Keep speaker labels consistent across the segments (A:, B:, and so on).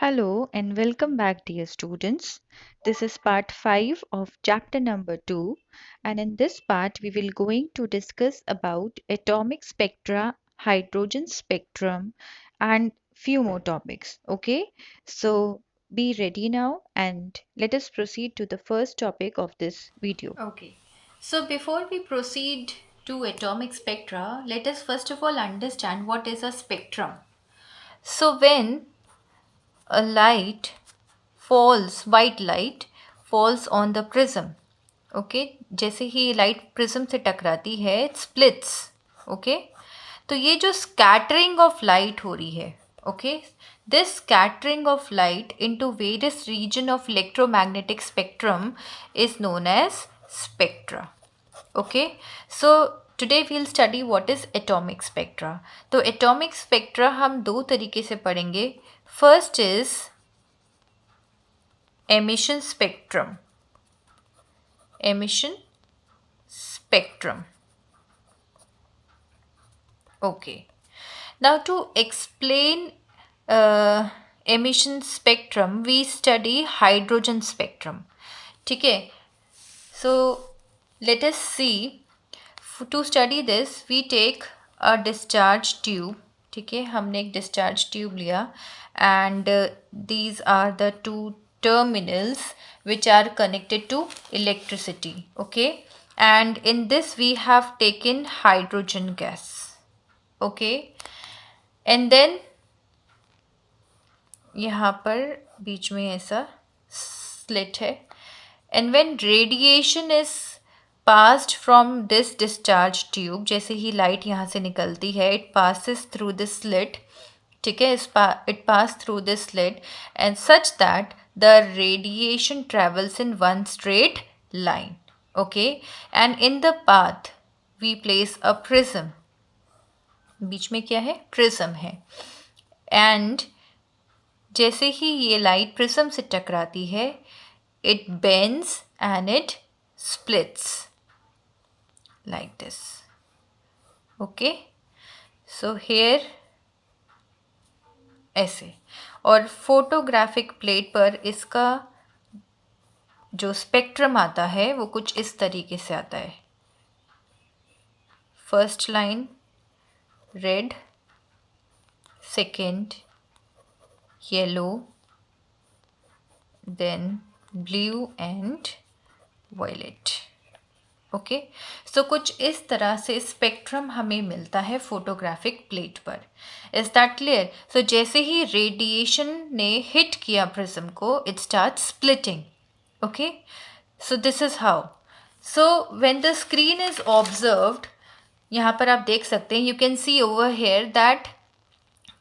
A: Hello and welcome back, dear students. This is part 5 of chapter number 2, and in this part we will going to discuss about atomic spectra, hydrogen spectrum and few more topics. Okay? So be ready now and let us proceed to the first topic of this video.
B: Okay. So before we proceed to atomic spectra, let us first of all understand what is a spectrum. So when a light falls, white light falls on the prism, okay, जैसे ही light prism से टकराती है it splits, okay, तो ये जो scattering of light हो रही है, okay, this scattering of light into various region of electromagnetic spectrum is known as spectra. Okay, so today we'll study what is atomic spectra. तो atomic spectra हम दो तरीके से पढ़ेंगे. First is emission spectrum. Emission spectrum. Okay. Now to explain emission spectrum, we study hydrogen spectrum. ठीक है. So let us see. To study this, we take a discharge tube. ठीक है, हमने एक discharge tube लिया and these are the two terminals which are connected to electricity. Okay, and in this we have taken hydrogen gas. Okay, and then यहाँ पर बीच में ऐसा slit है and when radiation is passed from this discharge tube, जैसे ही light यहाँ से निकलती है, it passes through this slit, ठीक है, it pass through this slit and such that the radiation travels in one straight line. Okay, and in the path we place a prism. बीच में क्या है? प्रिज्म है. and जैसे ही ये light prism से टकराती है, it bends and it splits like this. Okay, so here ऐसे, और फोटोग्राफिक प्लेट पर इसका जो स्पेक्ट्रम आता है वो कुछ इस तरीके से आता है. First line red, second yellow, then blue and violet. Okay, so कुछ इस तरह से स्पेक्ट्रम हमें मिलता है फोटोग्राफिक प्लेट पर. Is that clear? सो जैसे ही रेडिएशन ने हिट किया प्रिज्म को, it start splitting. Okay, so this is how. So when the screen is observed, यहाँ पर आप देख सकते हैं, you can see over here that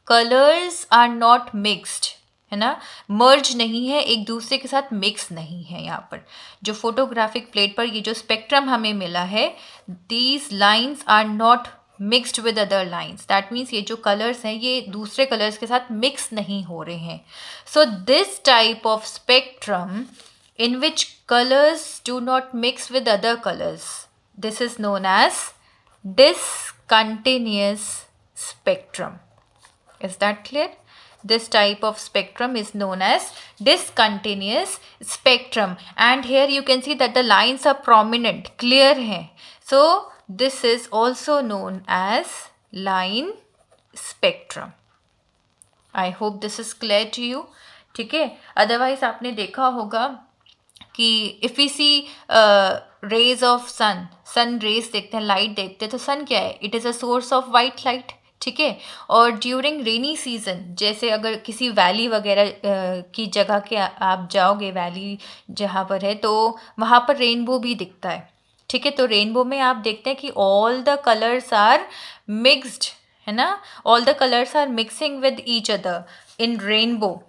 B: colours are not mixed, है ना, मर्ज नहीं है, एक दूसरे के साथ मिक्स नहीं है. यहाँ पर जो फोटोग्राफिक प्लेट पर ये जो स्पेक्ट्रम हमें मिला है, these lines are not mixed with other lines. That means ये जो कलर्स हैं ये दूसरे कलर्स के साथ मिक्स नहीं हो रहे हैं. So this type of spectrum in which colors do not mix with other colors, this is known as discontinuous spectrum. Is that clear? This type of spectrum is known as discontinuous spectrum, and here you can see that the lines are prominent, clear hai. So this is also known as line spectrum. I hope this is clear to you. ठीक है, otherwise आपने देखा होगा कि if we see rays of sun rays देखते हैं, light देखते हैं, तो सन क्या है? It is a source of white light. ठीक है, और ड्यूरिंग रेनी सीजन, जैसे अगर किसी वैली वगैरह की जगह के आप जाओगे, वैली जहाँ पर है, तो वहाँ पर रेनबो भी दिखता है. ठीक है, तो रेनबो में आप देखते हैं कि all the colours are mixed, है ना, all the colours are mixing with each other in rainbow.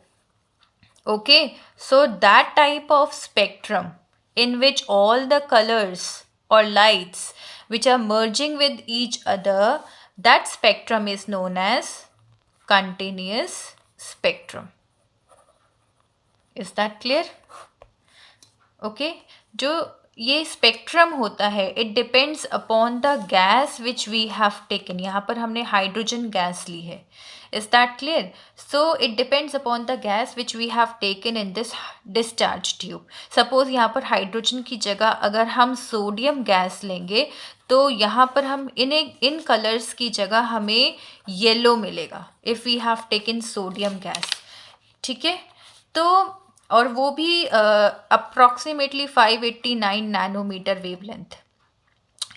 B: Okay, so that type of spectrum in which all the colors or lights which are merging with each other, that spectrum is known as continuous spectrum. Is that clear? Okay, जो ये spectrum होता है, it depends upon the gas which we have taken. यहाँ पर हमने hydrogen gas ली है. Is that clear? So it depends upon the gas which we have taken in this discharge tube. Suppose यहाँ पर हाइड्रोजन की जगह अगर हम सोडियम गैस लेंगे तो यहाँ पर हम इन कलर्स की जगह हमें येलो मिलेगा if we have taken sodium gas. ठीक है, तो और वो भी अप्रॉक्सीमेटली 589 नैनोमीटर वेवलेंथ.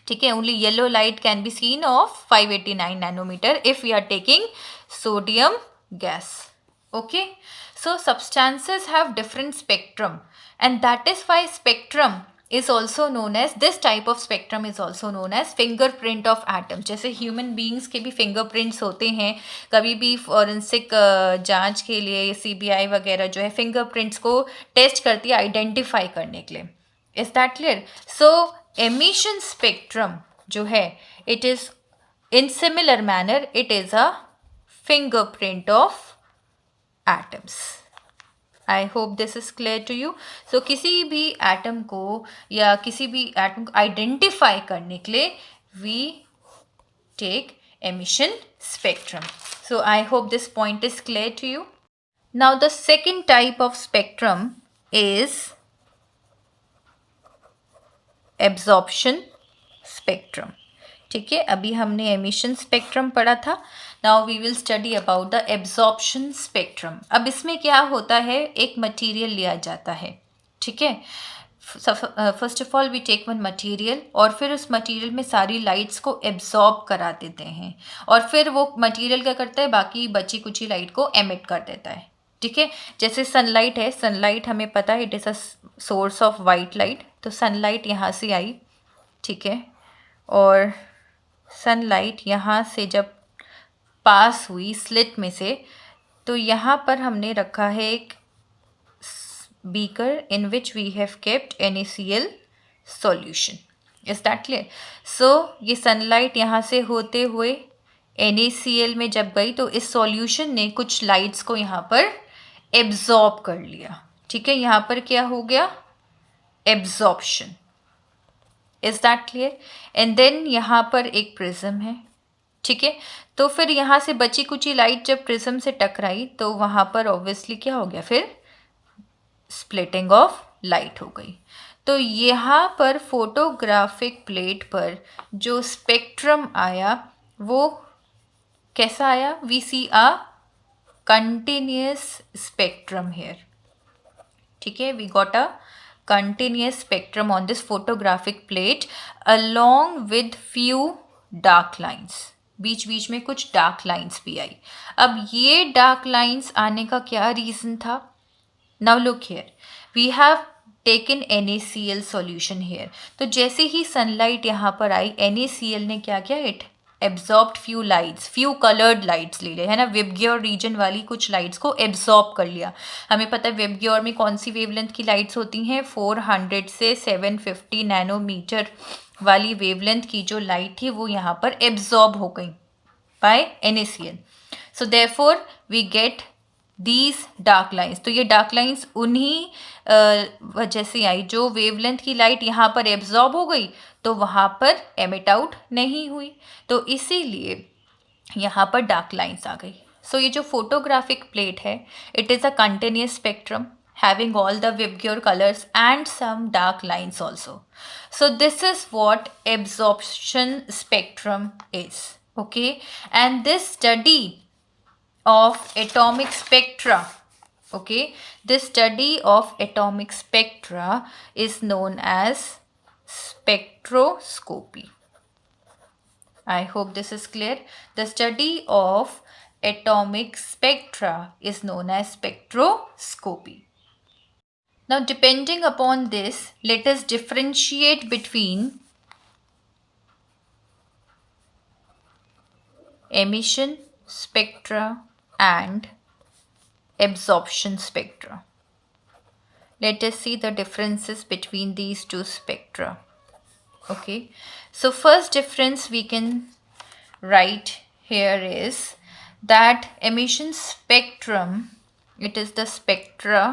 B: ठीक है, only yellow light can be seen of 589 nanometre if we are taking sodium gas. Okay, so substances have different spectrum, and that is why spectrum is also known as, this type of spectrum is also known as fingerprint of atom. जैसे human beings के भी fingerprints होते हैं, कभी भी forensic जांच के लिए सीबीआई वगैरह जो है फिंगरप्रिंट्स को टेस्ट करती है आइडेंटिफाई करने के लिए. Is that clear? So emission spectrum जो है, it is in similar manner, it is a fingerprint of atoms. I hope this is clear to you. So किसी भी एटम को या किसी भी एटम को आइडेंटिफाई करने के लिए we take emission spectrum. So I hope this point is clear to you. Now the second type of spectrum is absorption spectrum. ठीक है, अभी हमने एमिशन स्पेक्ट्रम पढ़ा था. Now we will study about the absorption spectrum. अब इसमें क्या होता है, एक मटेरियल लिया जाता है. ठीक है, first of all we take one material और फिर उस मटेरियल में सारी लाइट्स को एब्जॉर्ब करा देते हैं और फिर वो मटेरियल क्या करता है, बाकी बची कुची लाइट को एमिट कर देता है. ठीक है, जैसे सनलाइट है, सनलाइट हमें पता है it is a source of white light. तो सनलाइट यहाँ से आई, ठीक है, और सनलाइट यहाँ से जब पास हुई स्लिट में से, तो यहाँ पर हमने रखा है एक beaker in which we have kept NaCl solution. Is that clear? So ये सनलाइट यहाँ से होते हुए NaCl में जब गई तो इस सॉल्यूशन ने कुछ लाइट्स को यहाँ पर एब्जॉर्ब कर लिया. ठीक है, यहाँ पर क्या हो गया, absorption. Is that clear? And then यहाँ पर एक प्रिज्म है. ठीक है, तो फिर यहाँ से बची कुची लाइट जब प्रिज्म से टकराई तो वहाँ पर ऑब्वियसली क्या हो गया, फिर स्प्लिटिंग ऑफ लाइट हो गई. तो यहाँ पर फोटोग्राफिक प्लेट पर जो स्पेक्ट्रम आया वो कैसा आया, we see a continuous spectrum here. ठीक है, we got a continuous spectrum on this photographic plate along with few dark lines. बीच बीच में कुछ डार्क लाइंस भी आई. अब ये डार्क लाइंस आने का क्या रीज़न था? Now look here, we have taken NaCl solution here. तो जैसे ही सनलाइट यहाँ पर आई, NaCl ने क्या किया, it absorbed few lights, few coloured lights ले लिए, है ना, विबग्योर रीजन वाली कुछ लाइट्स को एब्जॉर्ब कर लिया. हमें पता है विबग्योर में कौन सी वेवलेंथ की लाइट्स होती हैं, 400 से 750 नैनोमीटर वाली वेवलेंथ की जो लाइट थी वो यहाँ पर एब्जॉर्ब हो गई by NaCl. So therefore we get these dark lines. तो ये डार्क लाइन्स उन्हीं वजह से आई जो वेवलेंथ की लाइट यहाँ पर एब्जॉर्ब हो गई तो वहाँ पर एमिट आउट नहीं हुई, तो इसीलिए यहाँ पर डार्क लाइन्स आ गई. सो ये जो फोटोग्राफिक प्लेट है, it is a continuous spectrum having all the Vibgyor colors and some dark lines also. So this is what absorption spectrum is. Okay, and this study of atomic spectra, okay, this study of atomic spectra is known as spectroscopy. I hope this is clear. The study of atomic spectra is known as spectroscopy. Now depending upon this, let us differentiate between emission spectra and absorption spectra. Let us see the differences between these two spectra. Okay, so first difference we can write here is that emission spectrum, it is the spectra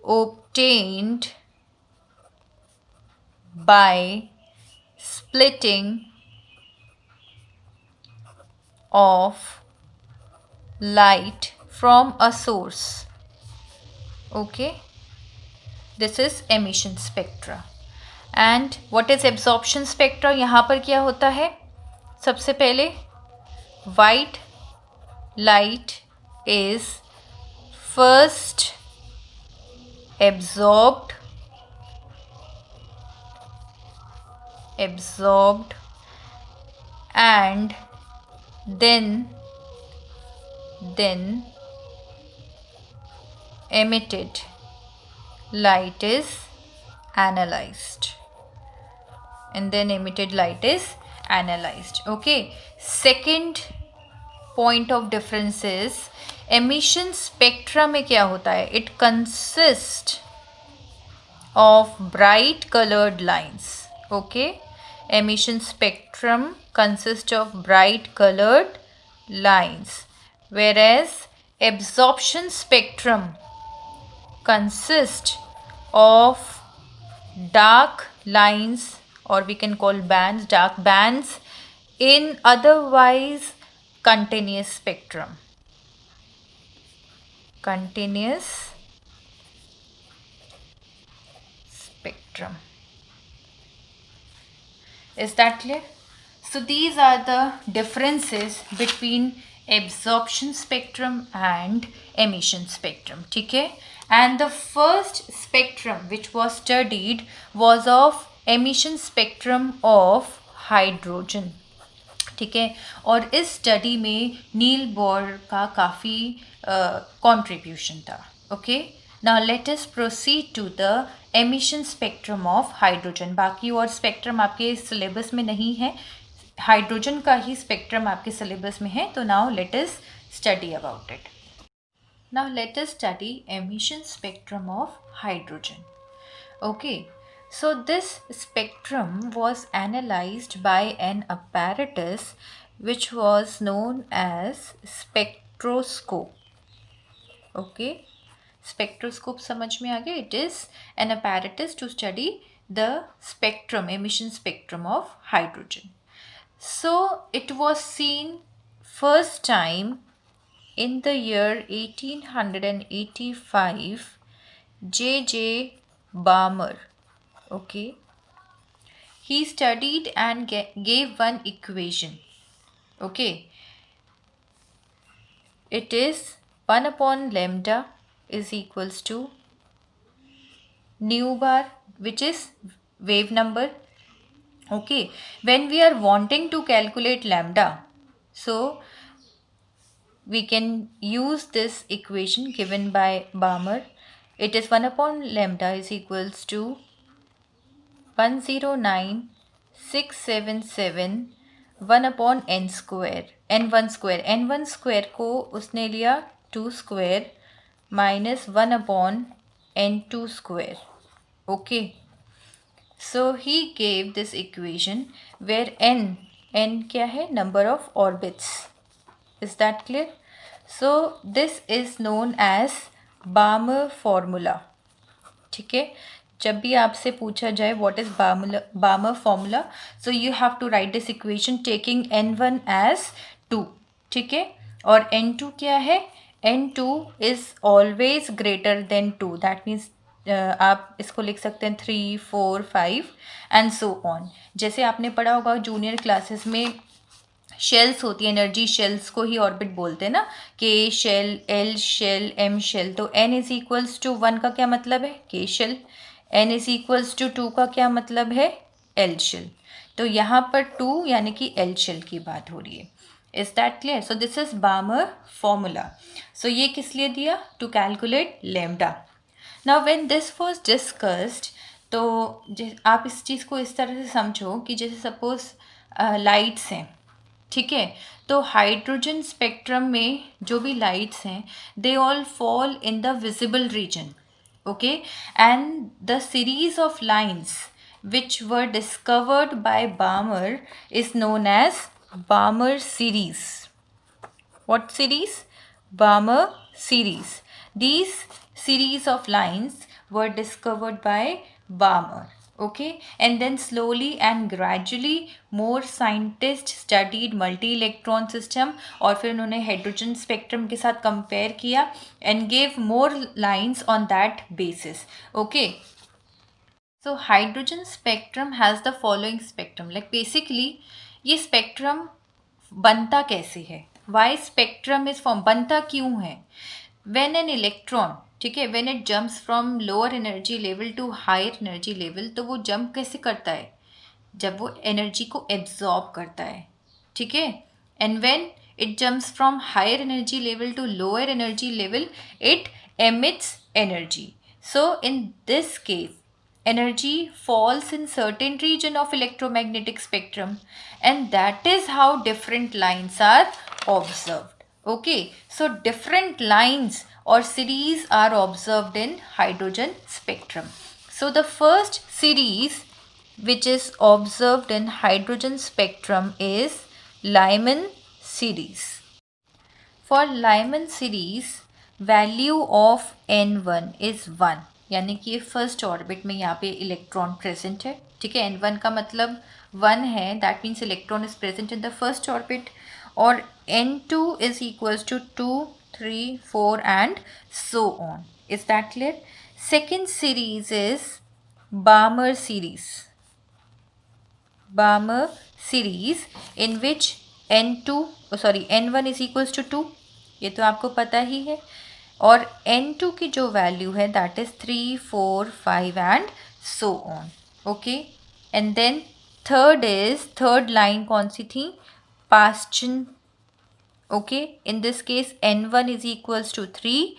B: obtained by splitting of light from a source. Okay, this is emission spectra. And what is absorption spectra? यहाँ पर क्या होता है? सबसे पहले white light is first absorbed and then emitted light is analyzed, okay. Second point of difference is emission spectra में क्या होता है? It consists of bright colored lines. Okay, emission spectrum consists of bright colored lines, whereas absorption spectrum consists of dark lines, or we can call bands, dark bands, in otherwise continuous spectrum. Is that clear? So these are the differences between absorption spectrum and emission spectrum. Okay? And the first spectrum which was studied was of emission spectrum of hydrogen. ठीक है, और इस study में Niels Bohr का काफ़ी contribution था. Okay, now let us proceed to the emission spectrum of hydrogen. बाकी और स्पेक्ट्रम आपके सिलेबस में नहीं है, हाइड्रोजन का ही स्पेक्ट्रम आपके सिलेबस में है. तो now let us study about it. Now let us study emission spectrum of hydrogen. Okay, so this spectrum was analyzed by an apparatus which was known as spectroscope. Okay, spectroscope समझ में आ गया? It is an apparatus to study the spectrum, emission spectrum of hydrogen. So it was seen first time in the year 1885. J.J. Balmer. Okay, he studied and gave one equation. Okay, it is 1 upon lambda is equals to nu bar, which is wave number. Okay, when we are wanting to calculate lambda, so we can use this equation given by Balmer. It is 1 upon lambda is equals to 109,677 1 upon n square, n1 square. n1 square को उसने लिया 2 square minus 1 upon n2 square. Okay, so he gave this equation where n क्या है? Number of orbits. Is that clear? So this is known as Balmer formula. ठीक है, जब भी आपसे पूछा जाए what is Balmer formula, so you have to write this equation taking n1 as 2. ठीक है, और n2 क्या है? n2 is always greater than 2. That means आप इसको लिख सकते हैं 3, 4, 5 एंड सो ऑन. जैसे आपने पढ़ा होगा जूनियर क्लासेस में शेल्स होती है, एनर्जी शेल्स को ही ऑर्बिट बोलते हैं ना, K shell, L shell, M shell. तो n इज इक्वल्स टू 1 का क्या मतलब है? K shell. n is equals to 2 का क्या मतलब है? L shell. तो यहाँ पर 2 यानी कि एल शेल की बात हो रही है. Is that clear? So this is Balmer formula. So ये किस लिए दिया? To calculate lambda. Now when this was discussed, तो आप इस चीज़ को इस तरह से समझो कि जैसे सपोज लाइट्स हैं. ठीक है, तो हाइड्रोजन स्पेक्ट्रम में जो भी लाइट्स हैं they all fall in the visible reason. Okay, and the series of lines which were discovered by Balmer is known as Balmer series. What series? Balmer series. These series of lines were discovered by Balmer. Okay, and then slowly and gradually more scientists studied multi electron system और फिर उन्होंने hydrogen spectrum के साथ compare किया and gave more lines on that basis. Okay, so hydrogen spectrum has the following spectrum. Like basically ये spectrum बनता कैसे है, why spectrum is formed, बनता क्यों है. When an electron, ठीक है, when it jumps from lower energy level to higher energy level, तो वो jump कैसे करता है, जब वो एनर्जी को एब्जॉर्ब करता है. ठीक है, and when it jumps from higher energy level to lower energy level, it emits energy. So in this case, energy falls in certain region of electromagnetic spectrum, and that is how different lines are observed. Okay, so different lines or series are observed in hydrogen spectrum. So the first series which is observed in hydrogen spectrum is Lyman series. For Lyman series, value of n1 is 1, यानी कि first orbit में यहाँ पे electron present है. ठीक है, n1 का मतलब 1 है, that means electron is present in the first orbit. और n2 is equals to 2, 3, 4 and so on. Is that clear? Second series is Balmer series. Balmer series in which n1 is equals to 2, ये तो आपको पता ही है. और n2 की जो value है that is 3, 4, 5 and so on. Okay, and then third line कौन सी थी, Paschen. Okay, in this case n1 is equals to 3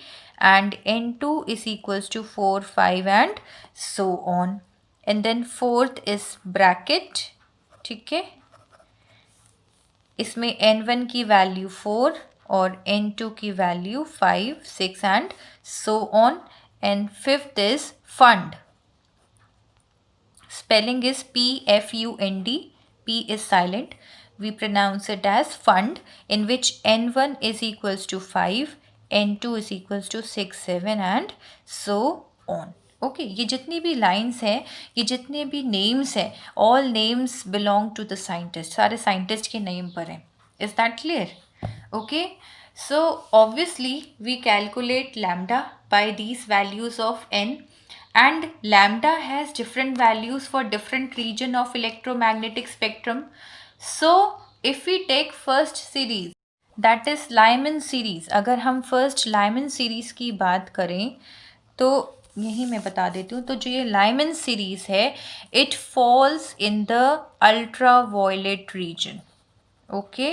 B: and n2 is equals to 4, 5 and so on. And then fourth is bracket. ठीक है, इसमें n1 की value 4 और n2 की value 5, 6 and so on. And fifth is fund. Spelling is P-F-U-N-D. P is silent. We pronounce it as fund, in which n1 is equals to 5, n2 is equals to 6, 7 and so on. Okay, ये जितनी भी lines हैं, ये जितने भी names हैं, all names belong to the scientist, सारे scientist के नेम पर हैं. Is that clear? Okay, so obviously we calculate lambda by these values of n, and lambda has different values for different region of electromagnetic spectrum. So if we take first series, that is Lyman series, अगर हम first Lyman series की बात करें तो यही मैं बता देती हूँ. तो जो ये Lyman series है, it falls in the ultraviolet region. Okay,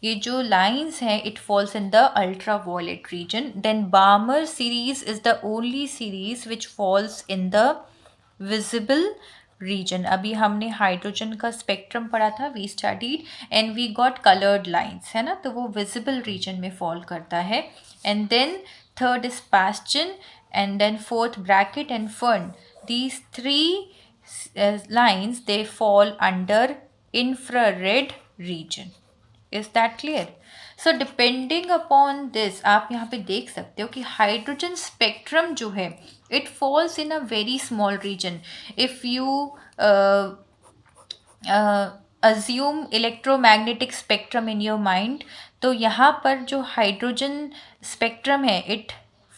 B: ये जो लाइंस हैं it falls in the ultraviolet region. Then Balmer series is the only series which falls in the visible region. अभी हमने हाइड्रोजन का spectrum पढ़ा था, we studied and we got coloured lines, है ना, तो वो विजिबल रीजन में फॉल करता है. And then third is Paschen and then fourth Brackett and फर्न. These three lines they fall under infrared region. Is that clear? So depending upon this, आप यहाँ पे देख सकते हो कि हाइड्रोजन स्पेक्ट्रम जो है it falls in a very small region. If you assume electromagnetic spectrum in your mind, तो यहाँ पर जो हाइड्रोजन स्पेक्ट्रम है it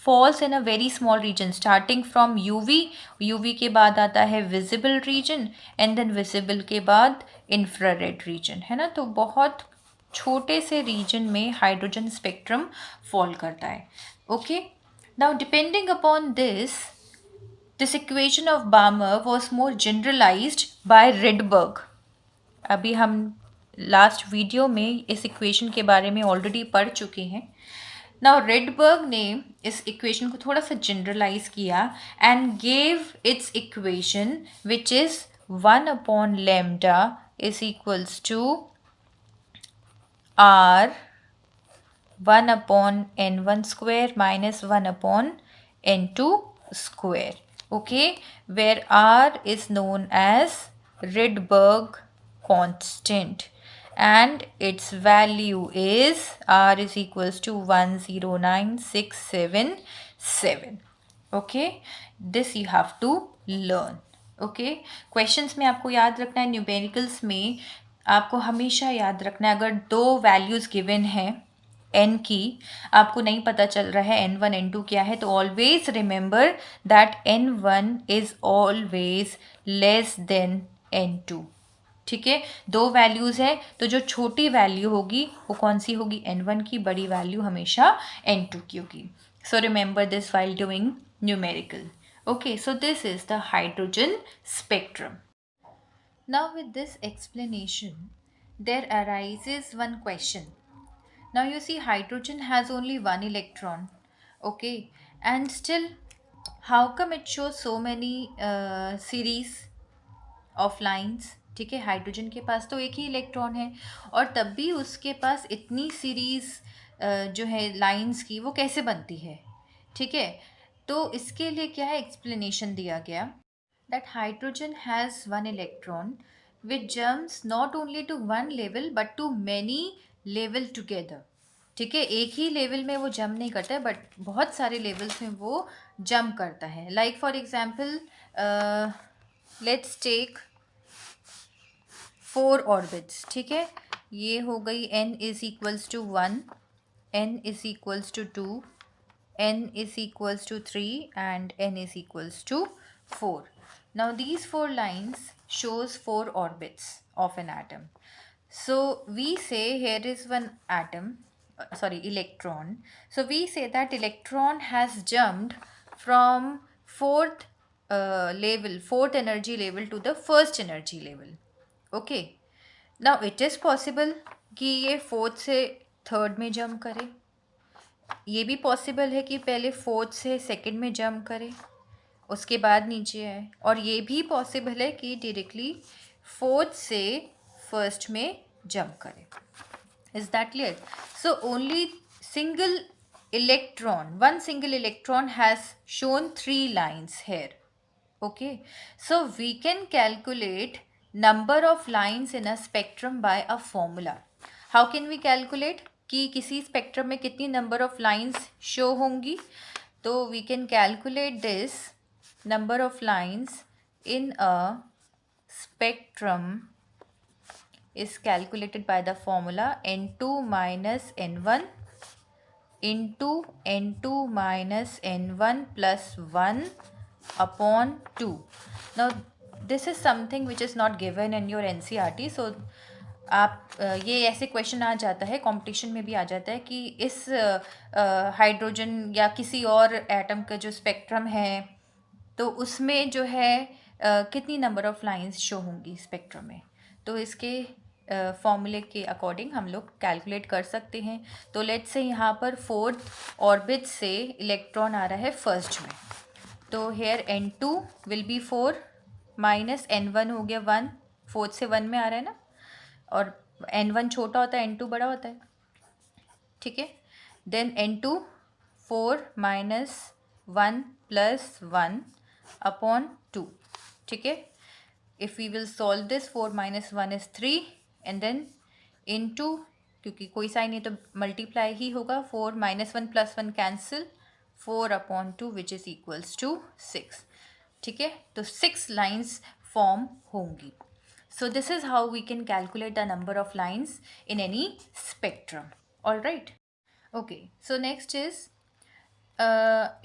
B: falls in a very small region starting from UV के बाद आता है visible region and then visible के बाद infrared region, है ना. तो बहुत छोटे से रीजन में हाइड्रोजन स्पेक्ट्रम फॉल करता है. Okay, now depending upon this equation of Balmer was more generalised by Rydberg. अभी हम लास्ट वीडियो में इस इक्वेशन के बारे में ऑलरेडी पढ़ चुके हैं. नाउ रिडबर्ग ने इस इक्वेशन को थोड़ा सा जनरलाइज किया and gave its equation which is 1 upon lambda is equals to r 1 upon n1 square minus 1 upon n2 square. Okay, where r is known as Rydberg constant and its value is r is equals to 109677. Okay, this you have to learn. Okay, questions में आपको याद रखना है, numericals में आपको हमेशा याद रखना है, अगर दो वैल्यूज़ गिवन है n की, आपको नहीं पता चल रहा है n1 n2 क्या है, तो always remember that n1 is always less than n2। ठीक है, दो वैल्यूज़ है तो जो छोटी वैल्यू होगी वो कौन सी होगी, n1 की, बड़ी वैल्यू हमेशा n2 की होगी। So remember this while doing numerical. Okay, so this is the hydrogen spectrum. Now, with this explanation, there arises one question. Now, you see, hydrogen has only one electron, okay, and still, how come it shows so many series of lines? ठीक है, hydrogen के पास तो एक ही electron है और तब भी उसके पास इतनी सीरीज जो है लाइंस की, वो कैसे बनती है? ठीक है, तो इसके लिए क्या है, एक्सप्लेनेशन दिया गया that hydrogen has one electron which jumps not only to one level but to many level together. ठीक है, एक ही लेवल में वो जंप नहीं करता है बट बहुत सारे लेवल्स में वो जंप करता है। Like for example, let's take 4 orbits. ठीक है, ये हो गई n is equals to 1, n is equals to 2, n is equals to 3 and n is equals to 4. Now these 4 lines shows 4 orbits of an atom. So we say here is one atom, sorry, electron. So we say that electron has jumped from fourth level, fourth energy level to the first energy level. Okay. Now it is possible कि ये fourth से third में jump करे, ये भी possible है कि पहले फोर्थ से सेकंड में जंप करे उसके बाद नीचे आए, और ये भी पॉसिबल है कि डायरेक्टली फोर्थ से फर्स्ट में जंप करे। Is that clear? So only single electron, one single electron has shown 3 lines here. Okay, so we can calculate number of lines in a spectrum by a formula. How can we calculate कि किसी spectrum में कितनी number of lines show होंगी? तो we can calculate this number of lines in a spectrum is calculated by the formula n2 minus n1 into n2 minus n1 plus 1 upon 2. Now this is something which is not given in your NCERT, so आप ये ऐसे question आ जाता है, competition में भी आ जाता है कि इस हाइड्रोजन या किसी और एटम का जो स्पेक्ट्रम है तो उसमें जो है कितनी नंबर ऑफ लाइंस शो होंगी स्पेक्ट्रम में, तो इसके फॉर्मूले के अकॉर्डिंग हम लोग कैलकुलेट कर सकते हैं। तो लेट्स से यहाँ पर फोर्थ ऑर्बिट से इलेक्ट्रॉन आ रहा है फर्स्ट में, तो hair n2 will be 4 minus n1 हो गया 1, फोर्थ से 1 में आ रहा है ना, और n1 छोटा होता है n2 बड़ा होता है। ठीक है, then n2 4 minus 1 plus 1 upon 2। ठीक है, if we will solve this 4 minus 1 is 3 and then into, क्योंकि कोई साइन नहीं तो मल्टीप्लाई ही होगा, 4 minus 1 plus 1 cancel, 4 upon 2 which is equals to 6। ठीक है, तो 6 लाइन्स फॉर्म होंगी। So this is how we can calculate the number of lines in any spectrum. All right. Okay, so next is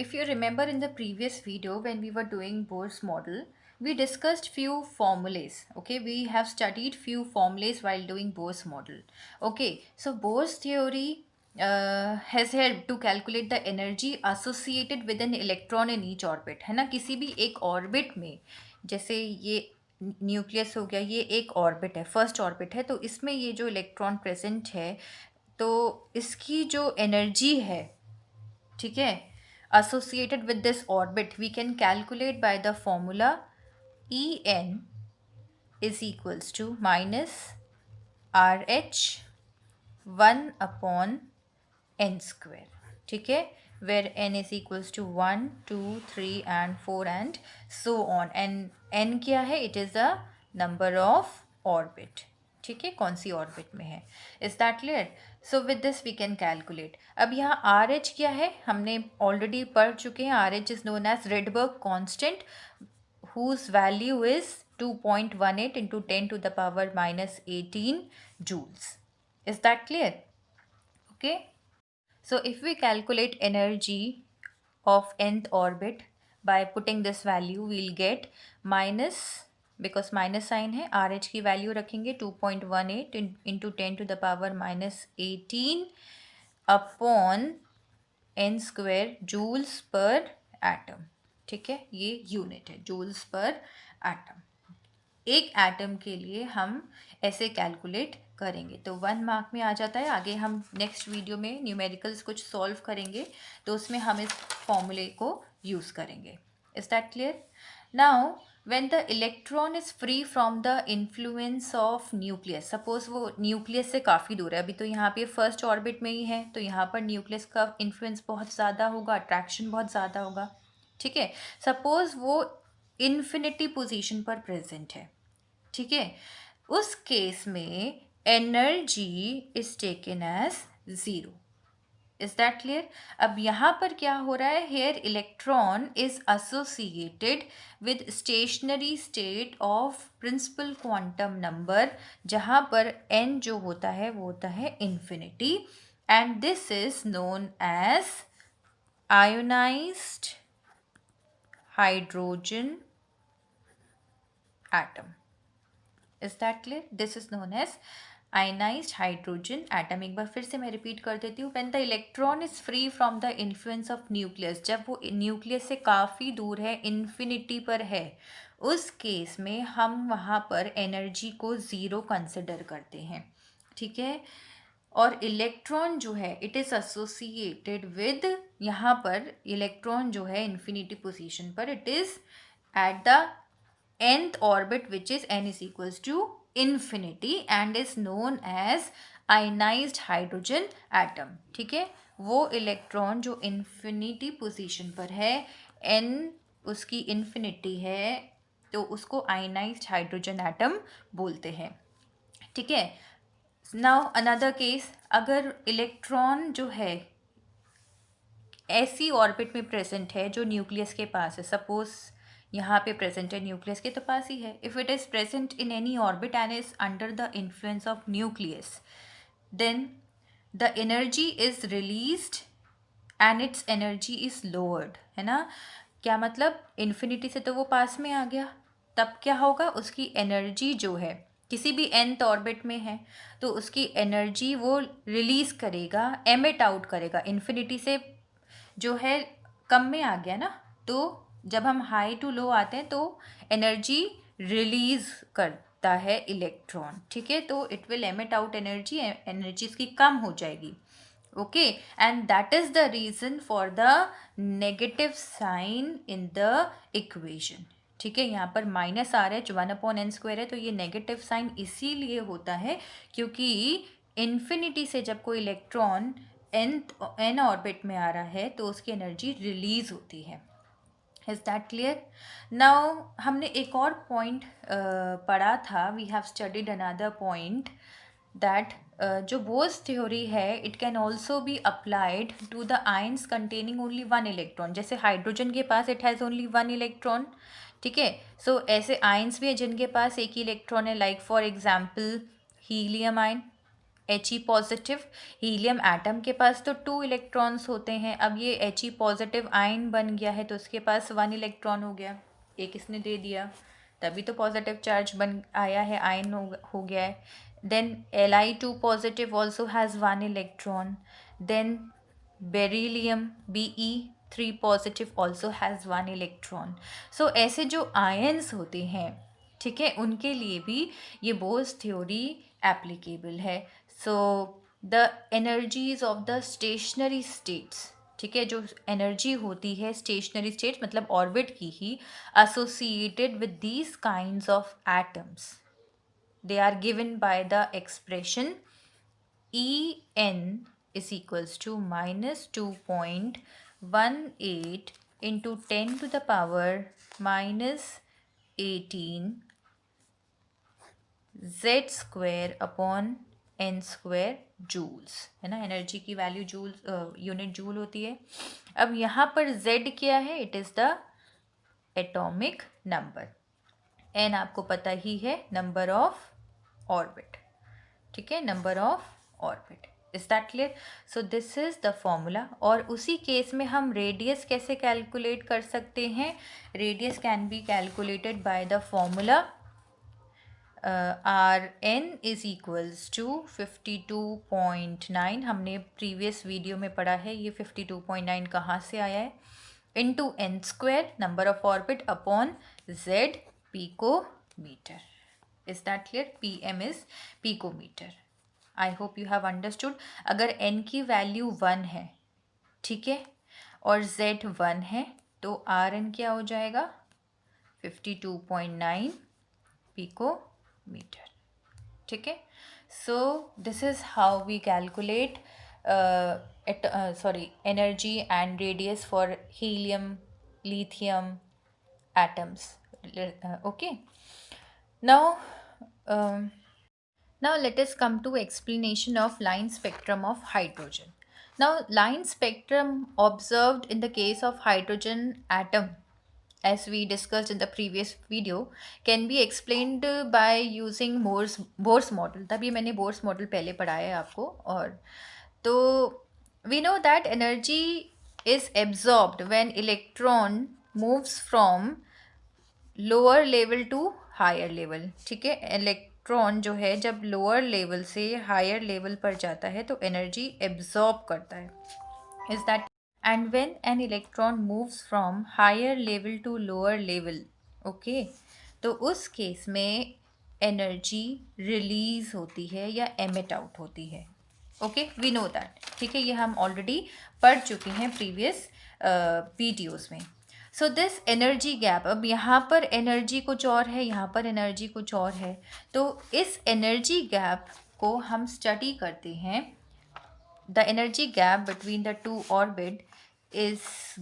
B: if you remember in the previous video when we were doing Bohr's model, we discussed few formulas. Okay, we have studied few formulas while doing Bohr's model. Okay, so Bohr's theory has helped to calculate the energy associated with an electron in each orbit, है ना। किसी भी एक orbit में, जैसे ये nucleus हो गया, ये एक ऑर्बिट है, फर्स्ट ऑर्बिट है, तो इसमें ये जो इलेक्ट्रॉन प्रेजेंट है तो इसकी जो एनर्जी है, ठीक है, associated with this orbit we can calculate by the formula En is equals to minus RH 1 upon n square। ठीक है, where n is equals to 1 2 3 and 4 and so on, and n क्या है, it is the number of orbit। ठीक है, कौन सी orbit में है। Is that clear? So with this we can calculate. अब यहाँ आर एच क्या है, हमने ऑलरेडी पढ़ चुके हैं। R H is known as Rydberg constant whose value is 2.18 into 10 to the power minus 18 joules. Is that clear? Okay. So if we calculate energy of nth orbit by putting this value, we'll get minus, because minus sign है, RH की value रखेंगे 2.18 into 10 to the power minus 18 upon n square joules per atom. ठीक है, ये unit है, joules per atom. एक atom के लिए हम ऐसे कैलकुलेट करेंगे तो 1 मार्क में आ जाता है. आगे हम नेक्स्ट वीडियो में न्यूमेरिकल्स कुछ सॉल्व करेंगे तो उसमें हम इस फॉर्मूले को यूज़ करेंगे. Is that clear? Now when the electron is free from the influence of nucleus, suppose वो न्यूक्लियस से काफ़ी दूर है, अभी तो यहाँ पे फर्स्ट ऑर्बिट में ही है, तो यहाँ पर न्यूक्लियस का इन्फ्लुएंस बहुत ज़्यादा होगा, अट्रैक्शन बहुत ज़्यादा होगा. ठीक है, सपोज वो इन्फिनिटी पोजीशन पर प्रेजेंट है. ठीक है, उस केस में energy is taken as 0. Is that clear? अब यहाँ पर क्या हो रहा है, here electron is associated with stationary state of principal quantum number, जहाँ पर n जो होता है वो होता है infinity, and this is known as ionised hydrogen atom. Is that clear? This is known as ionized hydrogen atom. एक बार फिर से मैं रिपीट कर देती हूँ. When the electron is free from the influence of nucleus, जब वो न्यूक्लियस से काफ़ी दूर है, इन्फिनिटी पर है, उस केस में हम वहाँ पर एनर्जी को ज़ीरो कंसिडर करते हैं. ठीक है, और इलेक्ट्रॉन जो है इट इज़ एसोसिएटेड विद, यहाँ पर इलेक्ट्रॉन जो है इन्फिनिटी पोजीशन पर, it is at the nth orbit which is n is equals to infinity and is known as ionized hydrogen atom. ठीक है, वो इलेक्ट्रॉन जो इन्फिनिटी पोजीशन पर है, n उसकी इन्फिनिटी है, तो उसको आयनाइज्ड हाइड्रोजन एटम बोलते हैं. ठीक है, नाउ अनदर केस, अगर इलेक्ट्रॉन जो है ऐसी ऑर्बिट में प्रेजेंट है जो न्यूक्लियस के पास है, सपोज यहाँ पे प्रेजेंट है, न्यूक्लियस के तो पास ही है. If it is present in any orbit and is under the influence of nucleus, then the energy is released and its energy is lowered. है ना? क्या मतलब, इन्फिनिटी से तो वो पास में आ गया, तब क्या होगा, उसकी एनर्जी जो है, किसी भी nth ऑर्बिट में है तो उसकी एनर्जी वो रिलीज़ करेगा, एमिट आउट करेगा. इन्फिनिटी से जो है कम में आ गया ना, तो जब हम हाई टू लो आते हैं तो एनर्जी रिलीज करता है इलेक्ट्रॉन. ठीक है, तो it will emit out energy, energy इसकी कम हो जाएगी. Okay, and that is the reason for the negative sign in the equation. ठीक है, यहाँ पर माइनस आ रहा है, 1/n² है, तो ये नेगेटिव साइन इसीलिए होता है क्योंकि इन्फिनिटी से जब कोई इलेक्ट्रॉन n ऑर्बिट में आ रहा है तो उसकी एनर्जी रिलीज होती है. Is that clear? नाउ हमने एक और पॉइंट पढ़ा था, we have studied another point that जो बोर्स थ्योरी है it can also be applied to the ions containing only 1 electron. जैसे हाइड्रोजन के पास इट हैज़ ओनली 1 इलेक्ट्रॉन. ठीक है, सो ऐसे आयंस भी है जिनके पास एक ही इलेक्ट्रॉन है, like for example helium ion, He positive. Helium atom के पास तो 2 इलेक्ट्रॉन्स होते हैं. अब ये He पॉजिटिव आयन बन गया है तो उसके पास 1 इलेक्ट्रॉन हो गया, एक इसने दे दिया, तभी तो पॉजिटिव चार्ज बन आया है, आयन हो गया है. Then Li2 positive also has 1 electron. Then beryllium Be3 positive also has 1 electron. So ऐसे जो आयन्स होते हैं, ठीक है, उनके लिए भी ये बोर्स थ्योरी एप्लीकेबल है. So the energies of the stationery states, ठीक है, जो एनर्जी होती है स्टेशनरी स्टेट्स मतलब ऑर्बिट की ही, associated with these kinds of atoms, they are given by the expression En is equals to minus 2.18 into 10 to the power minus 18 z square upon n square joules. है ना, energy की value joules, unit joule होती है. अब यहाँ पर z क्या है, it is the atomic number, n आपको पता ही है नंबर ऑफ ऑर्बिट, ठीक है, number of orbit. Is that clear? So this is the formula. और उसी केस में हम रेडियस कैसे कैलकुलेट कर सकते हैं? Radius can be calculated by the formula R n is equals to 52.9। हमने प्रीवियस वीडियो में पढ़ा है ये 52.9 कहाँ से आया है, into n square number of orbit upon Z picometre. Is that clear? P M is picometre. I hope you have understood. अगर n की वैल्यू 1 है, ठीक है, और z 1 है, तो आर एन क्या हो जाएगा? 52.9 पिकोमीटर, ठीक है। So this is how we calculate energy and radius for helium, lithium atoms. Okay. Now let us come to explanation of line spectrum of hydrogen. Now line spectrum observed in the case of hydrogen atom, as we discussed in the previous video, can be explained by using Bohr's model. तभी मैंने Bohr's model पहले पढ़ाया है आपको। और तो we know that energy is absorbed when electron moves from lower level to higher level, ठीक है। इलेक्ट्रॉन जो है जब लोअर लेवल से हायर लेवल पर जाता है तो एनर्जी एब्जॉर्ब करता है। Is that? And when an electron moves from higher level to lower level, okay, तो उस केस में एनर्जी रिलीज होती है या एमिट आउट होती है। ओके, वी नो दैट, ठीक है, ये हम ऑलरेडी पढ़ चुके हैं प्रीवियस वीडियोस में। सो दिस एनर्जी गैप, अब यहाँ पर एनर्जी कुछ और है, यहाँ पर एनर्जी कुछ और है, तो इस एनर्जी गैप को हम स्टडी करते हैं। The energy gap between the two orbit is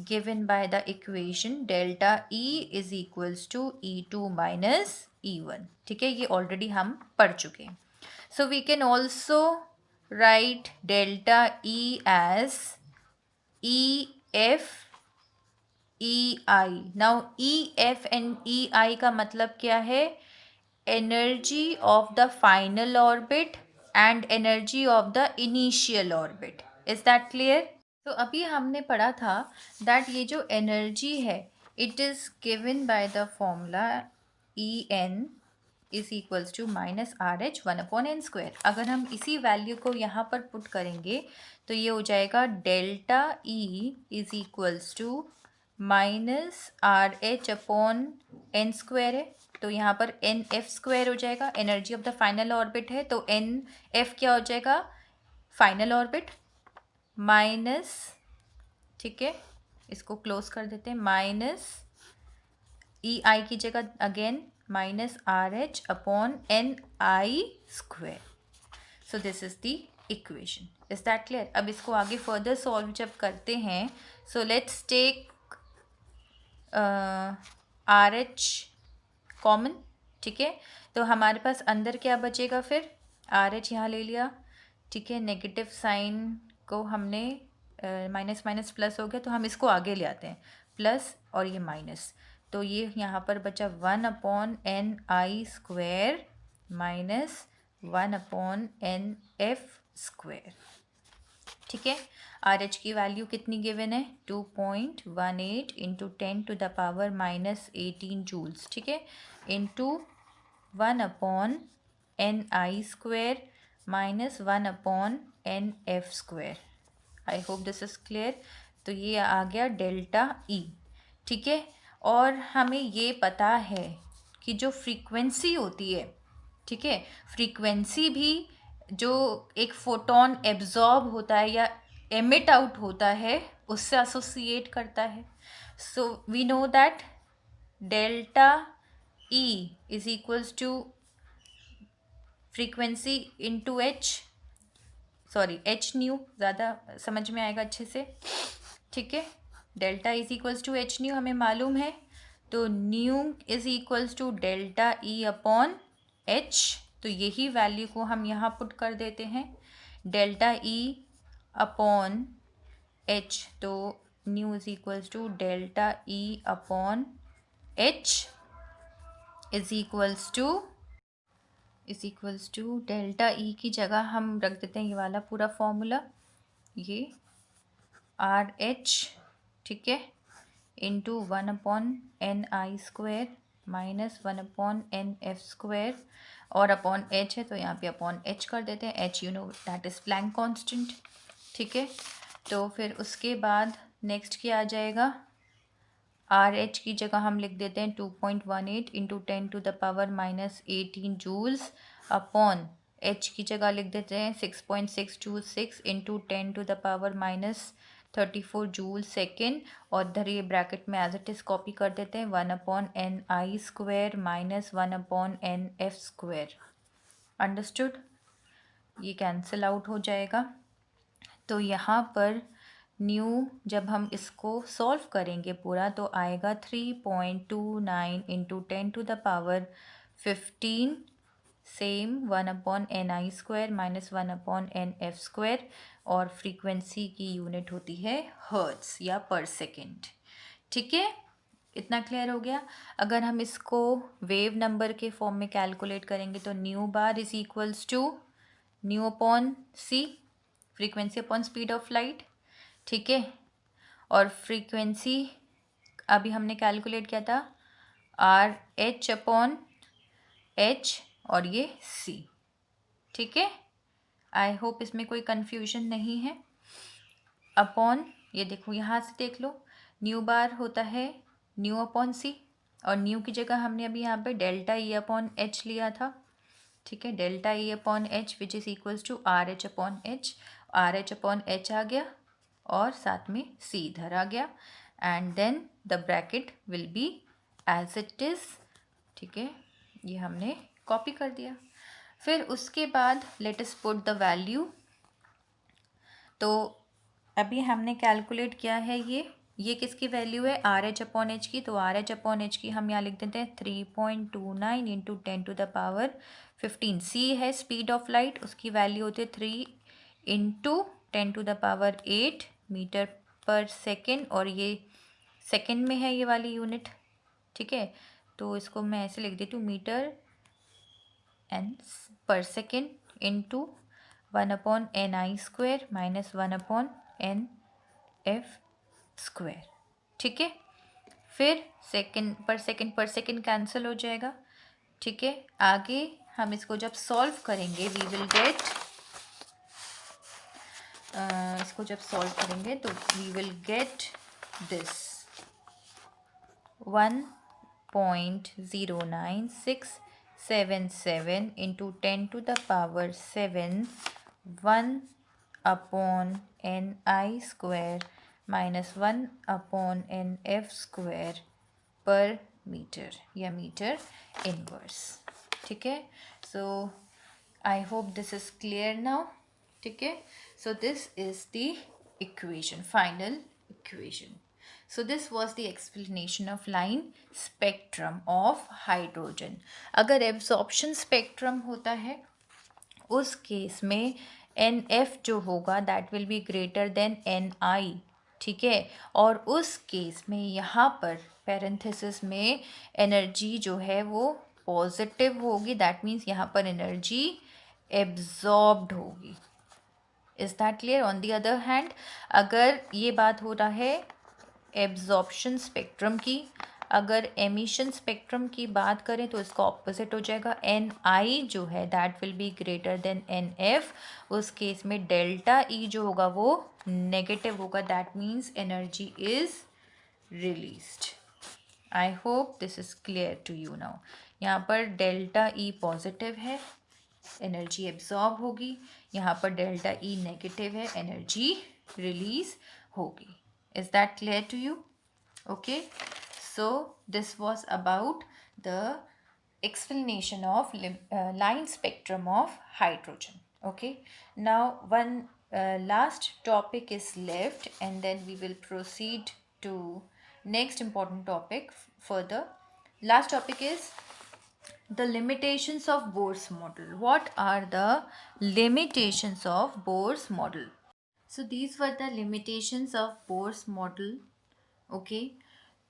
B: given by the equation delta E is equals to E2 minus E1, ठीक है, ये ऑलरेडी हम पढ़ चुके हैं। So we can also write delta E as EF EI. Now EF and EI का मतलब क्या है? Energy of the final orbit and energy of the initial orbit. Is that clear? तो अभी हमने पढ़ा था that ये जो एनर्जी है it is given by the formula En is equals to minus R H 1/n²। अगर हम इसी वैल्यू को यहाँ पर पुट करेंगे तो ये हो जाएगा delta E is equals to minus R H upon n² है, तो यहाँ पर NF² हो जाएगा। Energy of the final orbit है तो NF क्या हो जाएगा? फाइनल ऑर्बिट माइनस, ठीक है, इसको क्लोज कर देते हैं, माइनस EI की जगह again minus RH upon NI²। So this is the equation. Is that clear? अब इसको आगे फर्दर सॉल्व जब करते हैं, so let's take RH common, ठीक है, तो हमारे पास अंदर क्या बचेगा फिर? RH यहाँ ले लिया, ठीक है, नेगेटिव साइन को हमने माइनस माइनस प्लस हो गया तो हम इसको आगे ले आते हैं, प्लस और ये माइनस, तो ये यहाँ पर बचा 1/NI² माइनस 1/NF², ठीक है। RH की वैल्यू कितनी गिवन है? 2.18 इंटू 10⁻⁻18 जूल्स, ठीक है, into 1/NI² minus 1/NF²। I hope this is clear. तो ये आ गया डेल्टा E, ठीक है। और हमें ये पता है कि जो फ्रीक्वेंसी होती है, ठीक है, फ्रीक्वेंसी भी जो एक फोटोन एब्जॉर्ब होता है या एमिट आउट होता है उससे एसोसिएट करता है। So we know that delta E is equals to frequency into H nu, ज़्यादा समझ में आएगा अच्छे से, ठीक है। Delta is equals to H nu हमें मालूम है, तो nu is equals to delta E upon H, तो यही वैल्यू को हम यहाँ पुट कर देते हैं, डेल्टा E अपॉन एच, तो nu is equals to delta E upon h is equals to delta E की जगह हम रख देते हैं ये वाला पूरा फॉर्मूला, ये आर एच, ठीक है, इंटू 1/n(i²) माइनस 1/n(f²), और अपॉन एच है तो यहाँ पे अपॉन एच कर देते हैं, h you know that is Planck constant, ठीक है। तो फिर उसके बाद नेक्स्ट क्या आ जाएगा, आर एच की जगह हम लिख देते हैं 2.18 इंटू 10⁻⁻18 जूल्स, अपॉन एच की जगह लिख देते हैं 6.626 इंटू 10⁻⁻34 जूल सेकेंड, और इधर ये ब्रैकेट में एज इट इज़ कॉपी कर देते हैं 1/n(i²) माइनस 1/n(f²). अंडरस्टूड, ये कैंसिल आउट हो जाएगा। तो यहाँ पर न्यू जब हम इसको सॉल्व करेंगे पूरा तो आएगा 3.29 into 10⁻15, same 1/ni² minus 1/nf², और फ्रीक्वेंसी की यूनिट होती है हर्ट्स या पर सेकेंड, ठीक है। इतना क्लियर हो गया। अगर हम इसको वेव नंबर के फॉर्म में कैलकुलेट करेंगे तो nu bar is equals to nu upon c, frequency upon speed of light, ठीक है। और फ्रीक्वेंसी अभी हमने कैलकुलेट किया था आर एच अपॉन एच और ये सी, ठीक है। आई होप इसमें कोई कन्फ्यूजन नहीं है। अपॉन ये देखो यहाँ से देख लो, न्यू बार होता है न्यू अपॉन सी, और न्यू की जगह हमने अभी यहाँ पे डेल्टा ई अपॉन एच लिया था, ठीक है, delta E upon H which is equals to R H upon H, R H upon H आ गया और साथ में सी इधर आ गया, and then the bracket will be as it is, ठीक है, ये हमने कॉपी कर दिया। फिर उसके बाद let us put the value. तो अभी हमने कैलकुलेट किया है ये किसकी वैल्यू है, आर एच अपॉन एच की, तो आर एच अपॉन एच की हम यहाँ लिख देते हैं 3.29 इंटू 10⁻15, सी है स्पीड ऑफ लाइट, उसकी वैल्यू होती है 3 इंटू 10⁸ मीटर पर सेकेंड, और ये सेकेंड में है ये वाली यूनिट, ठीक है। तो इसको मैं ऐसे लिख देती हूँ मीटर एन पर second into 1/ni² minus 1/n(f²), ठीक है। फिर सेकेंड पर सेकेंड कैंसिल हो जाएगा, ठीक है। आगे हम इसको जब सॉल्व करेंगे वी विल गेट इसको जब सॉल्व करेंगे तो we will get this 1.09677 into 10⁻7 1/ni² minus 1/nf² पर मीटर या मीटर इनवर्स, ठीक है। So I hope this is clear now, ठीक है। So this is the equation, final equation. So this was the explanation of line spectrum of hydrogen. अगर absorption spectrum होता है उस केस में NF जो होगा that will be greater than NI, ठीक है। और उस केस में यहाँ पर parenthesis में एनर्जी जो है वो पॉजिटिव होगी, दैट मीन्स यहाँ पर एनर्जी एब्जॉर्ब्ड होगी। Is that clear? On the other hand अगर ये बात हो रहा है एब्जॉर्प्शन स्पेक्ट्रम की, अगर एमिशन स्पेक्ट्रम की बात करें तो इसका ऑपोजिट हो जाएगा, एन आई जो है that will be greater than n f. उस केस में डेल्टा ई जो होगा वो नेगेटिव होगा, that means energy is released. I hope this is clear to you now. यहाँ पर डेल्टा ई पॉजिटिव है, एनर्जी एब्जॉर्ब होगी, यहाँ पर डेल्टा ई नेगेटिव है, एनर्जी रिलीज होगी। Is that clear to you? Okay, so this was about the explanation of line spectrum of hydrogen. Okay, now one last topic is left and then we will proceed to next important topic further. Last topic is the limitations of Bohr's model. What are the limitations of Bohr's model? So these were the limitations of Bohr's model. Okay,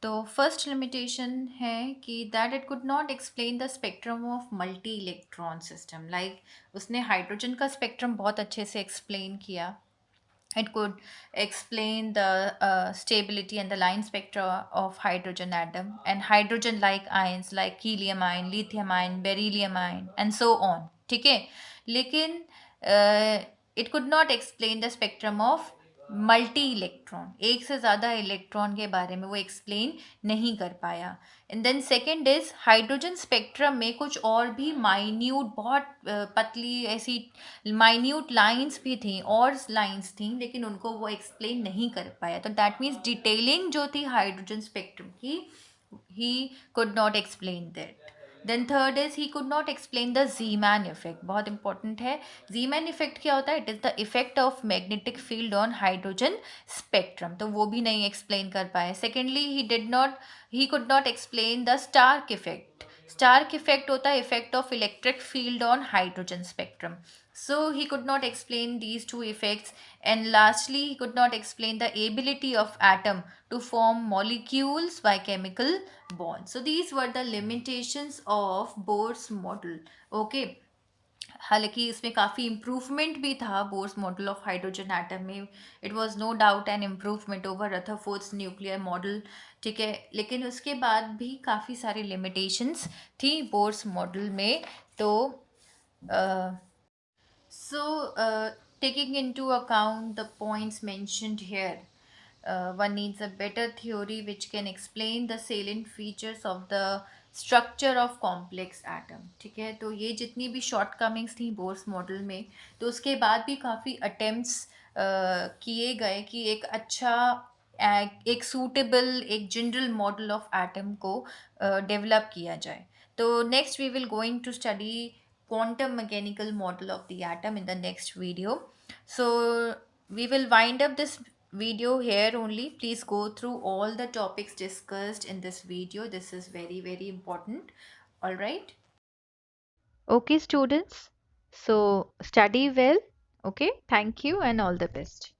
B: तो first limitation है कि that it could not explain the spectrum of multi electron system. Like उसने hydrogen का spectrum बहुत अच्छे से explain किया। It could explain the stability and the line spectra of hydrogen atom and hydrogen like ions like helium ion, lithium ion, beryllium ion and so on. ठीक है, लेकिन it could not explain the spectrum of multi electron, एक से ज़्यादा electron के बारे में वो एक्सप्लेन नहीं कर पाया। And then second is hydrogen spectrum में कुछ और भी माइन्यूट, बहुत पतली ऐसी माइन्यूट लाइंस भी थी और लाइंस थी, लेकिन उनको वो एक्सप्लेन नहीं कर पाया। तो दैट मीन्स डिटेलिंग जो थी हाइड्रोजन स्पेक्ट्रम की, he could not explain that. Then third is he could not explain the Zeeman effect. बहुत इंपॉर्टेंट है, जीमैन इफेक्ट क्या होता है? It is the effect of magnetic field on hydrogen spectrum. तो वो भी नहीं एक्सप्लेन कर पाए। Secondly he could not explain the Stark effect. Stark effect होता है effect of electric field on hydrogen spectrum. So he could not explain these two effects. And lastly, he could not explain the ability of atom to form molecules by chemical bonds. So these were the limitations of Bohr's model. Okay. हालांकि इसमें काफ़ी improvement भी था Bohr's model of hydrogen atom में। It was no doubt an improvement over Rutherford's nuclear model. ठीक है, लेकिन उसके बाद भी काफ़ी सारी लिमिटेशंस थी बोर्स मॉडल में। तो taking into account the points mentioned here, one needs a better theory which can explain the salient features of the structure of complex atom. ठीक है, तो ये जितनी भी शॉर्ट कमिंग्स थी बोर्स मॉडल में, तो उसके बाद भी काफ़ी अटेम्प्ट्स किए गए कि एक अच्छा एक सूटेबल एक जनरल मॉडल ऑफ एटम को डेवलप किया जाए। तो next we will going to study quantum mechanical model of the atom in the next video. So we will wind up this video here only. Please go through all the topics discussed in this video. This is very, very important. All right.
A: Okay, students. So study well. Okay, thank you and all the best.